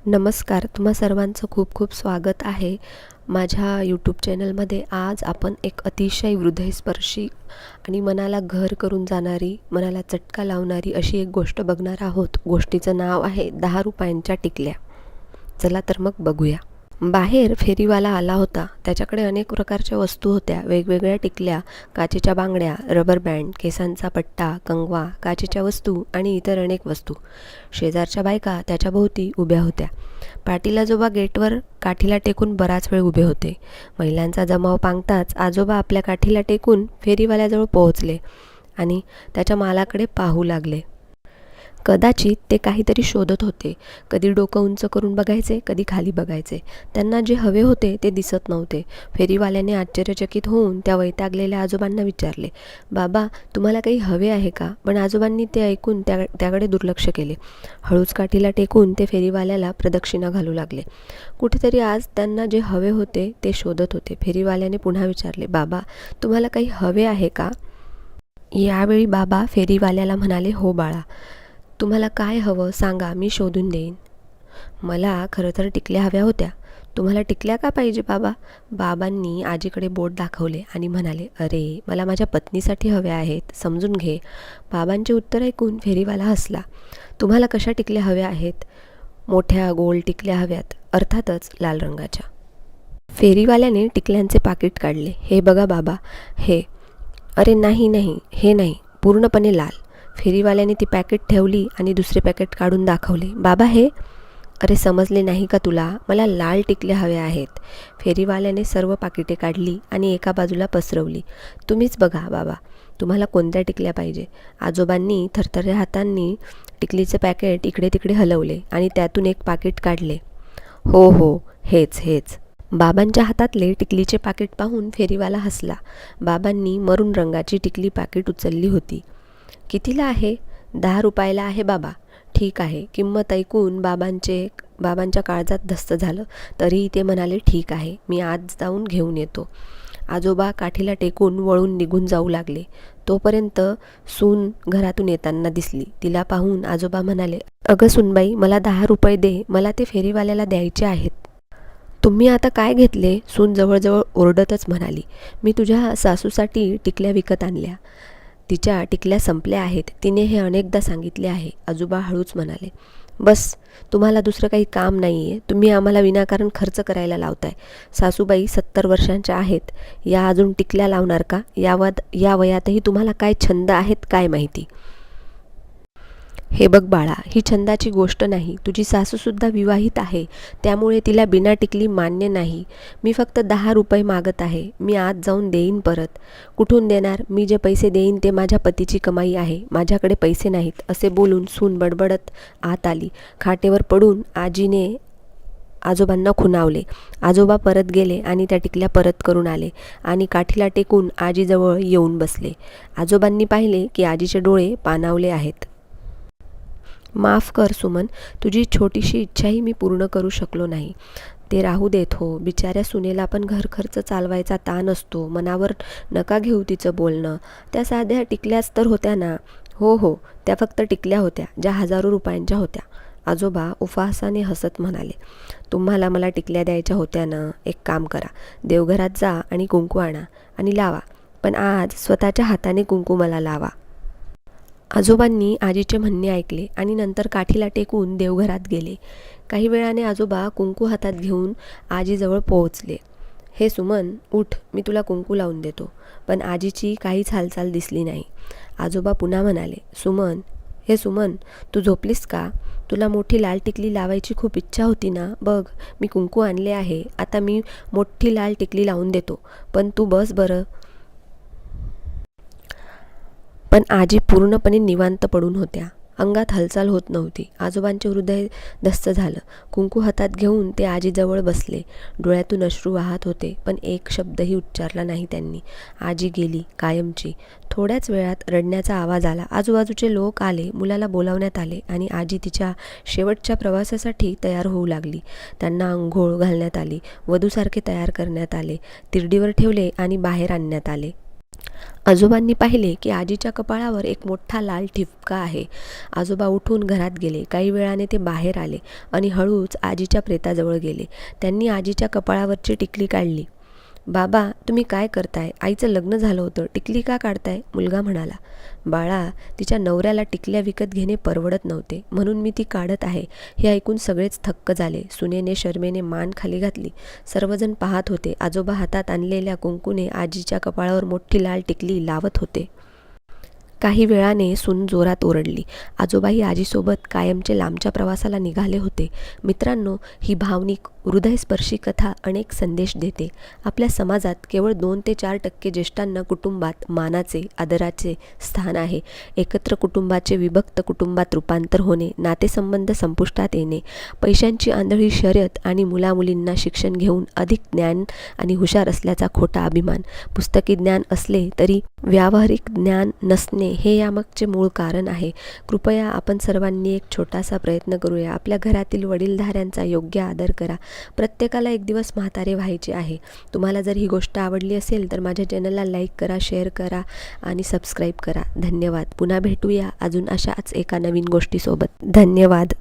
नमस्कार. तुम्हा सर्वांचं खूप खूप स्वागत आहे माझ्या यूट्यूब चॅनलमध्ये. आज आपण एक अतिशय हृदयस्पर्शी आणि मनाला घर करून जाणारी, मनाला चटका लावणारी अशी एक गोष्ट बघणार आहोत. गोष्टीचं नाव आहे 10 रुपयांच्या टिकल्या. चला तर मग बघूया. बाहेर फेरीवाला आला होता. त्याच्याकडे अनेक प्रकारच्या वस्तू होत्या. वेगवेगळ्या टिकल्या, काचेच्या बांगड्या, रबर बँड, केसांचा पट्टा, कंगवा, काचेच्या वस्तू आणि इतर अनेक वस्तू. शेजारच्या बायका त्याच्या भोवती उभ्या होत्या. पाटील आजोबा गेटवर काठीला टेकून बराच वेळ उभे होते. महिलांचा जमाव पांगताच आजोबा आपल्या काठीला टेकून फेरीवाल्याजवळ पोहोचले आणि त्याच्या मालाकडे पाहू लागले. कदाचित ते काहीतरी शोधत होते. कधी डोकं उंच करून बघायचे, कधी खाली बघायचे. त्यांना जे हवे होते ते दिसत नव्हते. फेरीवाल्याने आश्चर्यचकित होऊन त्या वैतागलेल्या आजोबांना विचारले, "बाबा, तुम्हाला काही हवे आहे का?" पण आजोबांनी ते ऐकून त्याकडे दुर्लक्ष केले. हळूच काठीला टेकून ते फेरीवाल्याला प्रदक्षिणा घालू लागले. कुठेतरी आज त्यांना जे हवे होते ते शोधत होते. फेरीवाल्याने पुन्हा विचारले, "बाबा, तुम्हाला काही हवे आहे का?" यावेळी बाबा फेरीवाल्याला म्हणाले, "हो बाळा, तुम्हाला काय हवं सांगा, मी शोधून देईन." "मला खरं तर टिकल्या हव्या होत्या." "तुम्हाला टिकल्या का पाहिजे बाबा?" बाबांनी आजीकडे बोट दाखवले आणि म्हणाले, "अरे, मला माझ्या पत्नीसाठी हव्या आहेत, समजून घे." बाबांचे उत्तर ऐकून फेरीवाला हसला. "तुम्हाला कशा टिकल्या हव्या आहेत?" "मोठ्या गोल टिकल्या हव्यात, अर्थातच लाल रंगाच्या." फेरीवाल्याने टिकल्यांचे पाकीट काढले. "हे बघा बाबा, हे." "अरे नाही नाही, हे नाही, पूर्णपणे लाल." फेरीवाल्याने ती पॅकेट ठेवली आणि दुसरे पॅकेट काढून दाखवले. "बाबा, हे." "अरे समजले नाही का तुला? मला लाल टिकल्या हव्या आहेत." फेरीवाल्याने सर्व पाकिटे काढली आणि एका बाजूला पसरवली. "तुम्हीच बघा बाबा, तुम्हाला कोणत्या टिकल्या पाहिजे." आजोबांनी थरथऱ्या हातांनी टिकलीचे पॅकेट इकडे तिकडे हलवले आणि त्यातून एक पाकिट काढले. "हो हो, हेच हेच." बाबांच्या हातातले टिकलीचे पाकिट पाहून फेरीवाला हसला. बाबांनी मरून रंगाची टिकली पाकिट उचलली होती. "कितीला आहे?" "10 रुपयाला आहे बाबा." "ठीक आहे." किंमत ऐकून बाबांच्या काळजात धस्त झालं. तरीही ते म्हणाले, "ठीक आहे, मी आज जाऊन घेऊन येतो." आजोबा काठीला टेकून वळून निघून जाऊ लागले. तोपर्यंत सून घरातून येताना दिसली. तिला पाहून आजोबा म्हणाले, "अगं सूनबाई, मला 10 रुपये दे, मला ते फेरीवाल्याला द्यायचे आहेत." "तुम्ही आता काय घेतले?" सून जवळजवळ ओरडतच म्हणाली. "मी तुझ्या सासूसाठी टिकल्या विकत आणल्या. तिच्या टिकल्या संपल्या आहेत. तिने हे अनेकदा सांगितले आहे." आजोबा हळूच म्हणाले, "बस, तुम्हाला दुसरं काही काम नाही आहे. तुम्ही आम्हाला विनाकारण खर्च करायला लावताय. सासूबाई 70 वर्षांच्या आहेत. या अजून टिकल्या लावणार का? या वयातही तुम्हाला काय छंद आहेत काय माहिती." "हे बघ बाळा, ही छंदाची गोष्ट नाही. तुझी सासूसुद्धा विवाहित आहे, त्यामुळे तिला बिना टिकली मान्य नाही. मी फक्त 10 रुपये मागत आहे. मी आज जाऊन देईन परत." "कुठून देणार? मी जे पैसे देईन ते माझ्या पतीची कमाई आहे. माझ्याकडे पैसे नाहीत." असे बोलून सून बडबडत आत आली. खाटेवर पडून आजीने आजोबांना खुणावले. आजोबा परत गेले आणि त्या टिकल्या परत करून आले आणि काठीला टेकून आजीजवळ येऊन बसले. आजोबांनी पाहिले की आजीचे डोळे पाणावले आहेत. "माफ कर सुमन, तुझी छोटीशी इच्छाही मी पूर्ण करू शकलो नाही." "ते राहू देत हो. बिचाऱ्या सुनेला पण घरखर्च चालवायचा ताण असतो. मनावर नका घेऊ तिचं बोलणं. त्या साध्या टिकल्याच तर होत्या ना." "हो हो, त्या फक्त टिकल्या होत्या, ज्या हजारो रुपयांच्या होत्या." आजोबा उपहासाने हसत म्हणाले, "तुम्हाला मला टिकल्या द्यायच्या होत्या ना? एक काम करा, देवघरात जा आणि कुंकू आणा आणि लावा. पण आज स्वतःच्या हाताने कुंकू मला लावा." आजोबांनी आजीचे म्हणणे ऐकले आणि नंतर काठीला टेकून देवघरात गेले. काही वेळाने आजोबा कुंकू हातात घेऊन आजीजवळ पोहोचले. "हे सुमन, उठ, मी तुला कुंकू लावून देतो." पण आजीची काहीच हालचाल दिसली नाही. आजोबा पुन्हा म्हणाले, हे सुमन, तू झोपलीस का? तुला मोठी लाल टिकली लावायची खूप इच्छा होती ना? बघ, मी कुंकू आणले आहे. आता मी मोठी लाल टिकली लावून देतो, पण तू बस बरं." पण आजी पूर्णपणे निवांत पडून होत्या. अंगात हालचाल होत नव्हती. आजोबांचे हृदय धस्त झालं. कुंकू हातात घेऊन ते आजीजवळ बसले. डोळ्यातून अश्रू वाहत होते, पण एक शब्दही उच्चारला नाही त्यांनी. आजी गेली, कायमची. थोड्याच वेळात रडण्याचा आवाज आला. आजूबाजूचे लोक आले, मुलाला बोलावण्यात आले आणि आजी तिच्या शेवटच्या प्रवासासाठी तयार होऊ लागली. त्यांना अंघोळ घालण्यात आली, वधूसारखे तयार करण्यात आले, तिरडीवर ठेवले आणि बाहेर आणण्यात आले. आजोबांनी पाहिले की आजीच्या कपाळावर एक मोठा लाल ठिपका आहे. आजोबा उठून घरात गेले. काही वेळाने ते बाहेर आले आणि हळूच आजीच्या प्रेताजवळ गेले. त्यांनी आजीच्या कपाळावरची टिकली काढली. "बाबा, तुम्ही काय करताय? आईचं लग्न झालं होतं. टिकली का काढताय?" मुलगा म्हणाला. "बाळा, तिच्या नवऱ्याला टिकल्या विकत घेणे परवडत नव्हते, म्हणून मी ती काढत आहे." हे ऐकून सगळेच थक्क झाले. सुनेने शरमेने मान खाली घातली. सर्वजण पाहत होते. आजोबा हातात आणलेल्या कुंकूने आजीच्या कपाळावर मोठी लाल टिकली लावत होते. काही वेळाने सून जोरात ओरडली. आजोबाही आजीसोबत कायमचे लांबच्या प्रवासाला निघाले होते. मित्रांनो, ही भावनिक, हृदयस्पर्शी कथा अनेक संदेश देते. आपल्या समाजात केवळ 2 ते 4% ज्येष्ठांना कुटुंबात मानाचे, आदराचे स्थान आहे. एकत्र कुटुंबाचे विभक्त कुटुंबात रूपांतर होणे, नातेसंबंध संपुष्टात येणे, पैशांची आंधळी शर्यत आणि मुलामुलींना शिक्षण घेऊन अधिक ज्ञान आणि हुशार असल्याचा खोटा अभिमान, पुस्तकी ज्ञान असले तरी व्यावहारिक ज्ञान नसणे हे यामागचे मूळ कारण आहे. कृपया आपण सर्वांनी एक छोटासा प्रयत्न करूया. आपल्या घरातील वडीलधाऱ्यांचा योग्य आदर करा. प्रत्येकाला एक दिवस म्हातारे व्हायचे आहे. तुम्हाला जर ही गोष्ट आवडली असेल तर माझ्या चॅनलला लाईक करा, शेअर करा आणि सबस्क्राईब करा. धन्यवाद. पुन्हा भेटूया अजून अशाच एका नवीन गोष्टीसोबत. धन्यवाद.